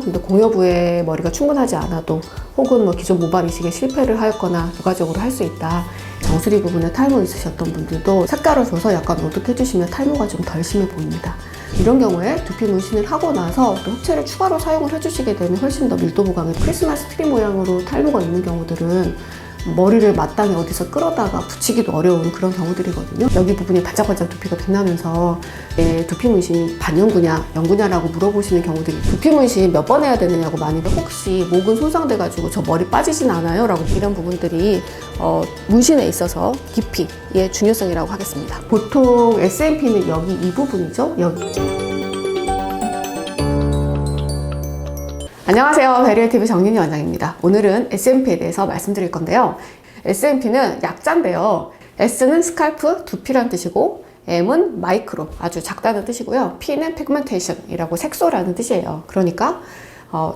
근데 공여부에 머리가 충분하지 않아도 혹은 뭐 기존 모발 이식에 실패를 하거나 부가적으로 할 수 있다. 정수리 부분에 탈모 있으셨던 분들도 색깔을 줘서 약간 오독해주시면 탈모가 좀 덜 심해 보입니다. 이런 경우에 두피 문신을 하고 나서 또 흑채를 추가로 사용을 해주시게 되면 훨씬 더 밀도 보강에 크리스마스 트리 모양으로 탈모가 있는 경우들은 머리를 마땅히 어디서 끌어다가 붙이기도 어려운 그런 경우들이거든요. 여기 부분이 반짝반짝 두피가 빛나면서 내 두피 문신이 반영구냐, 영구냐라고 물어보시는 경우들이 두피 문신 몇 번 해야 되느냐고 많이들 혹시 목은 손상돼가지고 저 머리 빠지진 않아요? 라고 이런 부분들이 문신에 있어서 깊이의 중요성이라고 하겠습니다. 보통 SMP는 여기 이 부분이죠. 여기. 안녕하세요. 베리얼TV 정윤희 원장입니다. 오늘은 SMP에 대해서 말씀드릴 건데요. SMP는 약자인데요. S는 스칼프, 두피란 뜻이고 M은 마이크로, 아주 작다는 뜻이고요. P는 피그멘테이션이라고 색소라는 뜻이에요. 그러니까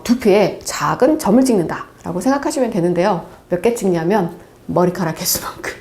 두피에 작은 점을 찍는다 라고 생각하시면 되는데요. 몇 개 찍냐면 머리카락 개수만큼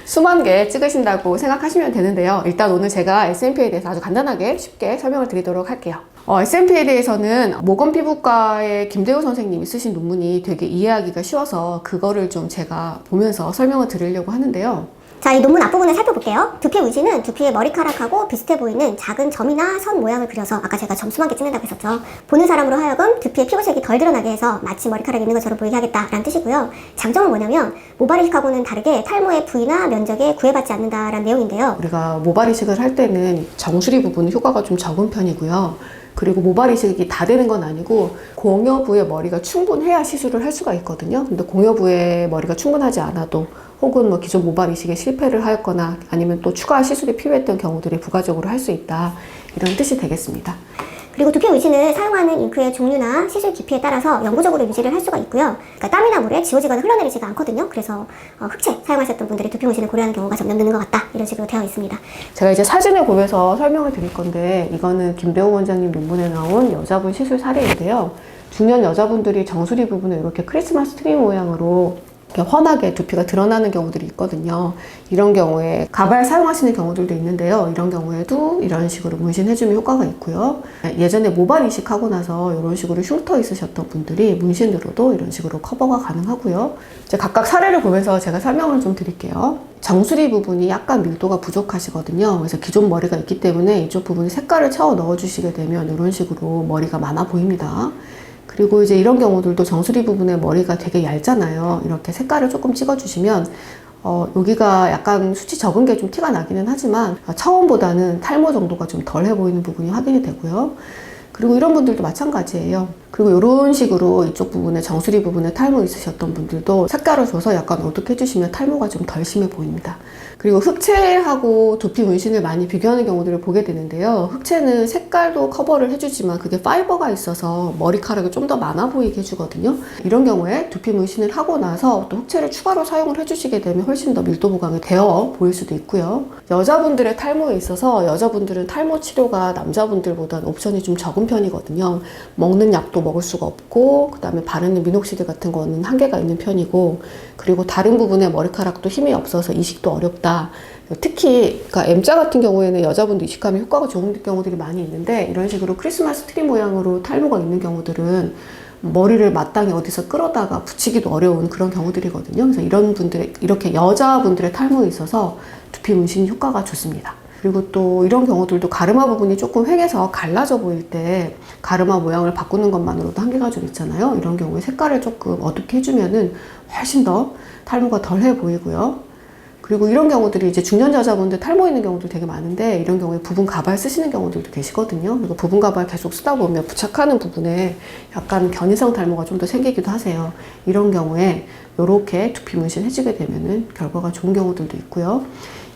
수만 개 찍으신다고 생각하시면 되는데요. 일단 오늘 제가 SMP에 대해서 아주 간단하게 쉽게 설명을 드리도록 할게요. SMP에 대해서는 모건피부과의 김대우 선생님이 쓰신 논문이 되게 이해하기가 쉬워서 그거를 좀 제가 보면서 설명을 드리려고 하는데요. 자, 이 논문 앞부분을 살펴볼게요. 두피 문신은 두피의 머리카락하고 비슷해 보이는 작은 점이나 선 모양을 그려서 아까 제가 점 수만 개 찍는다고 했었죠. 보는 사람으로 하여금 두피의 피부색이 덜 드러나게 해서 마치 머리카락이 있는 것처럼 보이게 하겠다라는 뜻이고요. 장점은 뭐냐면 모발 이식하고는 다르게 탈모의 부위나 면적에 구애받지 않는다라는 내용인데요. 우리가 모발 이식을 할 때는 정수리 부분 효과가 좀 적은 편이고요. 그리고 모발 이식이 다 되는 건 아니고 공여부에 머리가 충분해야 시술을 할 수가 있거든요. 근데 공여부에 머리가 충분하지 않아도 혹은 뭐 기존 모발 이식에 실패를 하거나 아니면 또 추가 시술이 필요했던 경우들이 부가적으로 할 수 있다. 이런 뜻이 되겠습니다. 그리고 두피 문신을 사용하는 잉크의 종류나 시술 깊이에 따라서 영구적으로 유지를 할 수가 있고요. 그러니까 땀이나 물에 지워지거나 흘러내리지가 않거든요. 그래서 흑채 사용하셨던 분들이 두피 문신을 고려하는 경우가 점점 느는 것 같다. 이런 식으로 되어 있습니다. 제가 이제 사진을 보면서 설명을 드릴 건데 이거는 김대우 원장님 논문에 나온 여자분 시술 사례인데요. 중년 여자분들이 정수리 부분에 이렇게 크리스마스 트리 모양으로 이렇게 환하게 두피가 드러나는 경우들이 있거든요. 이런 경우에 가발 사용하시는 경우들도 있는데요. 이런 경우에도 이런 식으로 문신해주면 효과가 있고요. 예전에 모발 이식하고 나서 이런 식으로 흉터 있으셨던 분들이 문신으로도 이런 식으로 커버가 가능하고요. 이제 각각 사례를 보면서 제가 설명을 좀 드릴게요. 정수리 부분이 약간 밀도가 부족하시거든요. 그래서 기존 머리가 있기 때문에 이쪽 부분에 색깔을 채워 넣어주시게 되면 이런 식으로 머리가 많아 보입니다. 그리고 이제 이런 경우들도 정수리 부분에 머리가 되게 얇잖아요. 이렇게 색깔을 조금 찍어주시면 여기가 약간 수치 적은 게 좀 티가 나기는 하지만 처음보다는 탈모 정도가 좀 덜해 보이는 부분이 확인이 되고요. 그리고 이런 분들도 마찬가지예요. 그리고 이런 식으로 이쪽 부분에 정수리 부분에 탈모 있으셨던 분들도 색깔을 줘서 약간 어둑해주시면 탈모가 좀 덜 심해 보입니다. 그리고 흑채하고 두피 문신을 많이 비교하는 경우들을 보게 되는데요. 흑채는 색깔도 커버를 해주지만 그게 파이버가 있어서 머리카락이 좀 더 많아 보이게 해주거든요. 이런 경우에 두피 문신을 하고 나서 또 흑채를 추가로 사용을 해주시게 되면 훨씬 더 밀도 보강이 되어 보일 수도 있고요. 여자분들의 탈모에 있어서 여자분들은 탈모 치료가 남자분들보다는 옵션이 좀 적은 편이거든요. 먹는 약도 먹을 수가 없고 그 다음에 바르는 미녹시딜 같은 거는 한계가 있는 편이고 그리고 다른 부분에 머리카락도 힘이 없어서 이식도 어렵다. 특히 그러니까 M자 같은 경우에는 여자분도 이식하면 효과가 좋은 경우들이 많이 있는데 이런 식으로 크리스마스 트리 모양으로 탈모가 있는 경우들은 머리를 마땅히 어디서 끌어다가 붙이기도 어려운 그런 경우들이거든요. 그래서 이런 분들 이렇게 여자분들의 탈모에 있어서 두피 문신 효과가 좋습니다. 그리고 또 이런 경우들도 가르마 부분이 조금 휑해서 갈라져 보일 때 가르마 모양을 바꾸는 것만으로도 한계가 좀 있잖아요. 이런 경우에 색깔을 조금 어둡게 해주면은 훨씬 더 탈모가 덜해 보이고요. 그리고 이런 경우들이 이제 중년 여자분들 탈모 있는 경우도 되게 많은데 이런 경우에 부분 가발 쓰시는 경우들도 계시거든요. 그리고 부분 가발 계속 쓰다 보면 부착하는 부분에 약간 견인성 탈모가 좀 더 생기기도 하세요. 이런 경우에 이렇게 두피 문신 해주게 되면은 결과가 좋은 경우들도 있고요.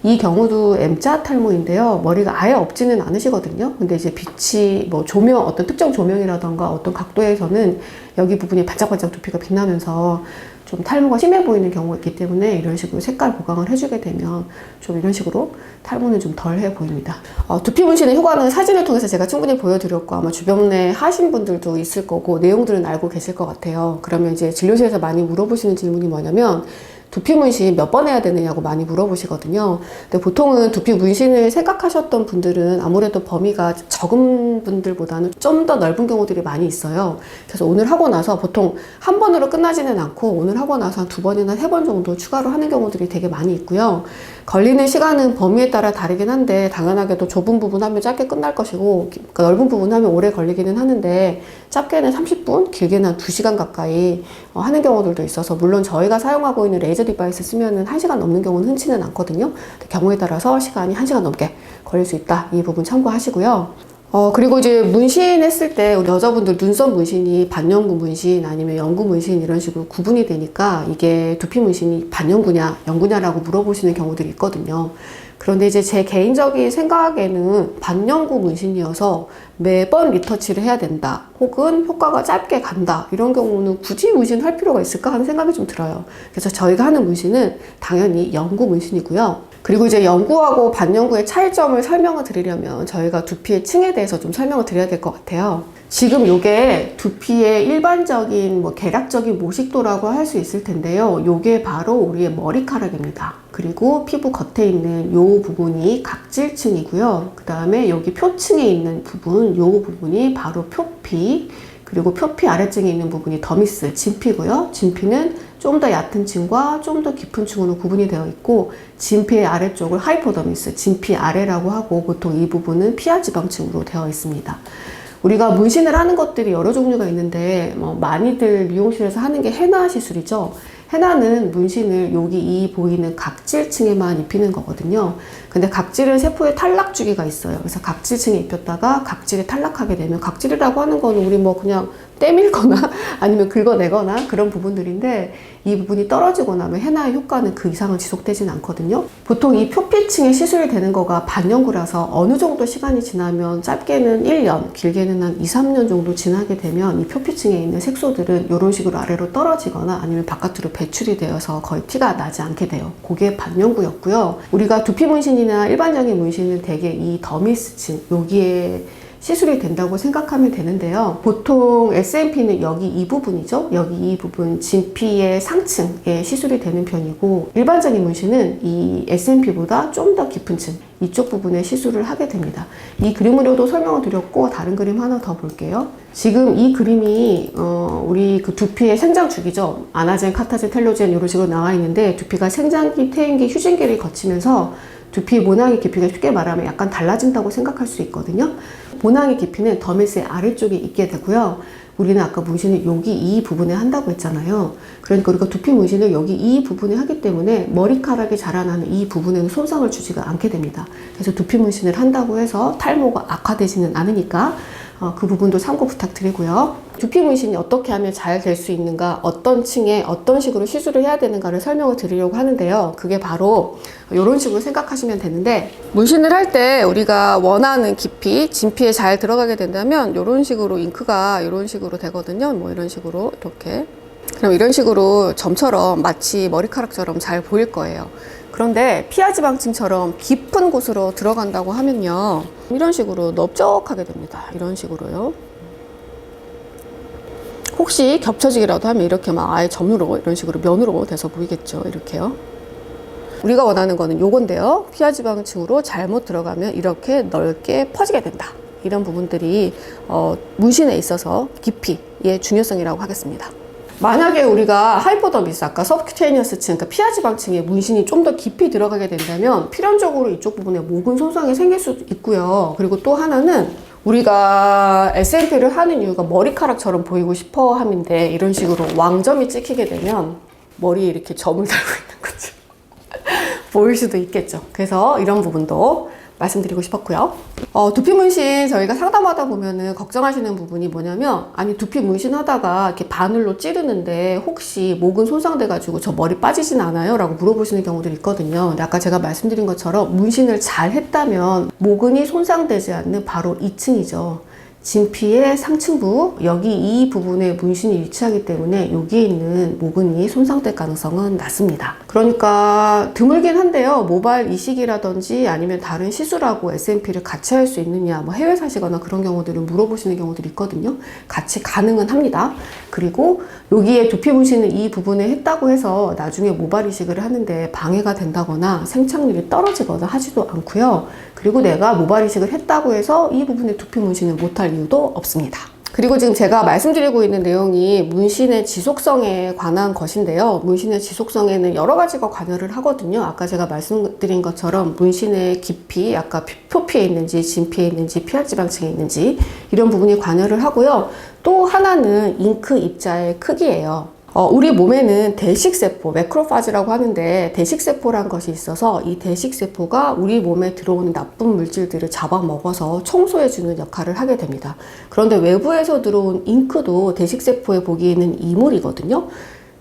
이 경우도 M자 탈모인데요. 머리가 아예 없지는 않으시거든요. 근데 이제 빛이 뭐 조명, 어떤 특정 조명이라던가 어떤 각도에서는 여기 부분이 반짝반짝 두피가 빛나면서 좀 탈모가 심해 보이는 경우가 있기 때문에 이런 식으로 색깔 보강을 해주게 되면 좀 이런 식으로 탈모는 좀 덜해 보입니다. 두피 문신의 효과는 사진을 통해서 제가 충분히 보여드렸고 아마 주변에 하신 분들도 있을 거고 내용들은 알고 계실 것 같아요. 그러면 이제 진료실에서 많이 물어보시는 질문이 뭐냐면 두피 문신 몇 번 해야 되느냐고 많이 물어보시거든요. 근데 보통은 두피 문신을 생각하셨던 분들은 아무래도 범위가 적은 분들보다는 좀 더 넓은 경우들이 많이 있어요. 그래서 오늘 하고 나서 보통 한 번으로 끝나지는 않고 오늘 하고 나서 한 2번이나 3번 정도 추가로 하는 경우들이 되게 많이 있고요. 걸리는 시간은 범위에 따라 다르긴 한데 당연하게도 좁은 부분 하면 짧게 끝날 것이고 그러니까 넓은 부분 하면 오래 걸리기는 하는데 짧게는 30분, 길게는 한 2시간 가까이 하는 경우들도 있어서 물론 저희가 사용하고 있는 레이저 디바이스 쓰면은 1시간 넘는 경우는 흔치는 않거든요. 경우에 따라서 시간이 1시간 넘게 걸릴 수 있다. 이 부분 참고하시고요. 그리고 이제 문신했을 때 우리 여자분들 눈썹 문신이 반영구 문신 아니면 영구 문신 이런 식으로 구분이 되니까 이게 두피 문신이 반영구냐 영구냐라고 물어보시는 경우들이 있거든요. 그런데 이제 제 개인적인 생각에는 반영구 문신이어서 매번 리터치를 해야 된다 혹은 효과가 짧게 간다 이런 경우는 굳이 문신할 필요가 있을까 하는 생각이 좀 들어요. 그래서 저희가 하는 문신은 당연히 영구 문신이고요. 그리고 이제 영구하고 반영구의 차이점을 설명을 드리려면 저희가 두피의 층에 대해서 좀 설명을 드려야 될 것 같아요. 지금 요게 두피의 일반적인 계략적인 모식도라고 할 수 있을 텐데요. 요게 바로 우리의 머리카락입니다. 그리고 피부 겉에 있는 요 부분이 각질층이고요. 그 다음에 여기 표층에 있는 부분, 요 부분이 바로 표피, 그리고 표피 아래층에 있는 부분이 더미스, 진피고요. 진피는 좀 더 얕은 층과 좀 더 깊은 층으로 구분이 되어 있고 진피의 아래쪽을 하이포더미스, 진피 아래라고 하고 보통 이 부분은 피하지방층으로 되어 있습니다. 우리가 문신을 하는 것들이 여러 종류가 있는데 많이들 미용실에서 하는 게 헤나 시술이죠. 헤나는 문신을 여기 이 보이는 각질층에만 입히는 거거든요. 근데 각질은 세포의 탈락 주기가 있어요. 그래서 각질층에 입혔다가 각질이 탈락하게 되면 각질이라고 하는 거는 우리 그냥 때밀거나 아니면 긁어내거나 그런 부분들인데 이 부분이 떨어지고 나면 헤나의 효과는 그 이상은 지속되지는 않거든요. 보통 이 표피층에 시술이 되는 거가 반영구라서 어느 정도 시간이 지나면 짧게는 1년, 길게는 한 2, 3년 정도 지나게 되면 이 표피층에 있는 색소들은 이런 식으로 아래로 떨어지거나 아니면 바깥으로 배출이 되어서 거의 티가 나지 않게 돼요. 그게 반영구였고요. 우리가 두피 문신이나 일반적인 문신은 대개 이 더미스층, 여기에 시술이 된다고 생각하면 되는데요. 보통 SNP는 여기 이 부분이죠. 여기 이 부분 진피의 상층에 시술이 되는 편이고 일반적인 문신은 이 SNP보다 좀 더 깊은 층 이쪽 부분에 시술을 하게 됩니다. 이 그림으로도 설명을 드렸고 다른 그림 하나 더 볼게요. 지금 이 그림이 우리 그 두피의 생장 주기죠. 아나젠, 카타젠, 텔로젠 이런 식으로 나와 있는데 두피가 생장기, 퇴행기, 휴진기를 거치면서 두피 모낭의 깊이가 쉽게 말하면 약간 달라진다고 생각할 수 있거든요. 모낭의 깊이는 더미스의 아래쪽에 있게 되고요. 우리는 아까 문신을 여기 이 부분에 한다고 했잖아요. 그러니까 우리가 두피 문신을 여기 이 부분에 하기 때문에 머리카락이 자라나는 이 부분에는 손상을 주지가 않게 됩니다. 그래서 두피 문신을 한다고 해서 탈모가 악화되지는 않으니까 그 부분도 참고 부탁드리고요. 두피 문신이 어떻게 하면 잘 될 수 있는가, 어떤 층에 어떤 식으로 시술을 해야 되는가를 설명을 드리려고 하는데요. 그게 바로 이런 식으로 생각하시면 되는데 문신을 할 때 우리가 원하는 깊이, 진피에 잘 들어가게 된다면 이런 식으로 잉크가 이런 식으로 되거든요. 이런 식으로 이렇게. 그럼 이런 식으로 점처럼 마치 머리카락처럼 잘 보일 거예요. 그런데 피하지방층처럼 깊은 곳으로 들어간다고 하면요. 이런 식으로 넓적하게 됩니다. 이런 식으로요. 혹시 겹쳐지기라도 하면 이렇게 아예 점으로 이런 식으로 면으로 돼서 보이겠죠. 이렇게요. 우리가 원하는 거는 요건데요. 피하지방층으로 잘못 들어가면 이렇게 넓게 퍼지게 된다. 이런 부분들이 문신에 있어서 깊이의 중요성이라고 하겠습니다. 만약에 우리가 하이포더미스, 아까 서브큐테니어스 층, 그러니까 피하지방층에 문신이 좀 더 깊이 들어가게 된다면 필연적으로 이쪽 부분에 모근 손상이 생길 수 있고요. 그리고 또 하나는 우리가 SNP를 하는 이유가 머리카락처럼 보이고 싶어 함인데 이런 식으로 왕점이 찍히게 되면 머리에 이렇게 점을 달고 있는 거죠. 보일 수도 있겠죠. 그래서 이런 부분도 말씀드리고 싶었고요. 두피 문신 저희가 상담하다 보면은 걱정하시는 부분이 뭐냐면 아니 두피 문신 하다가 이렇게 바늘로 찌르는데 혹시 모근 손상돼 가지고 저 머리 빠지진 않아요? 라고 물어보시는 경우들이 있거든요. 근데 아까 제가 말씀드린 것처럼 문신을 잘 했다면 모근이 손상되지 않는 바로 2층이죠. 진피의 상층부, 여기 이 부분에 문신이 위치하기 때문에 여기에 있는 모근이 손상될 가능성은 낮습니다. 그러니까 드물긴 한데요. 모발 이식이라든지 아니면 다른 시술하고 SNP를 같이 할 수 있느냐, 뭐 해외 사시거나 그런 경우들은 물어보시는 경우들이 있거든요. 같이 가능은 합니다. 그리고 여기에 두피 문신을 이 부분에 했다고 해서 나중에 모발 이식을 하는데 방해가 된다거나 생착률이 떨어지거나 하지도 않고요. 그리고 내가 모발 이식을 했다고 해서 이 부분에 두피 문신을 못할 이유도 없습니다. 그리고 지금 제가 말씀드리고 있는 내용이 문신의 지속성에 관한 것인데요. 문신의 지속성에는 여러 가지가 관여를 하거든요. 아까 제가 말씀드린 것처럼 문신의 깊이, 아까 표피에 있는지, 진피에 있는지, 피하지방층에 있는지 이런 부분이 관여를 하고요. 또 하나는 잉크 입자의 크기예요. 우리 몸에는 대식세포, 매크로파지라고 하는데 대식세포란 것이 있어서 이 대식세포가 우리 몸에 들어오는 나쁜 물질들을 잡아먹어서 청소해주는 역할을 하게 됩니다. 그런데 외부에서 들어온 잉크도 대식세포에 보기에는 이물이거든요.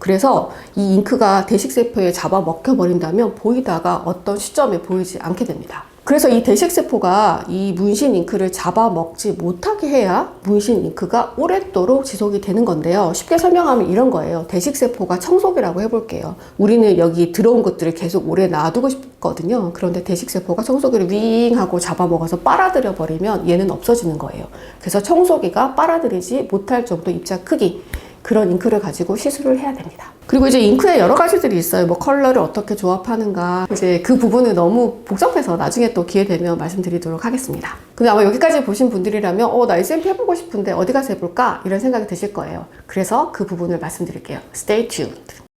그래서 이 잉크가 대식세포에 잡아먹혀버린다면 보이다가 어떤 시점에 보이지 않게 됩니다. 그래서 이 대식세포가 이 문신 잉크를 잡아먹지 못하게 해야 문신 잉크가 오랫도록 지속이 되는 건데요. 쉽게 설명하면 이런 거예요. 대식세포가 청소기라고 해볼게요. 우리는 여기 들어온 것들을 계속 오래 놔두고 싶거든요. 그런데 대식세포가 청소기를 윙 하고 잡아먹어서 빨아들여 버리면 얘는 없어지는 거예요. 그래서 청소기가 빨아들이지 못할 정도 입자 크기, 그런 잉크를 가지고 시술을 해야 됩니다. 그리고 이제 잉크에 여러 가지들이 있어요. 뭐 컬러를 어떻게 조합하는가. 이제 그 부분은 너무 복잡해서 나중에 또 기회 되면 말씀드리도록 하겠습니다. 근데 아마 여기까지 보신 분들이라면 나 SNP 해보고 싶은데 어디 가서 해볼까? 이런 생각이 드실 거예요. 그래서 그 부분을 말씀드릴게요. Stay tuned.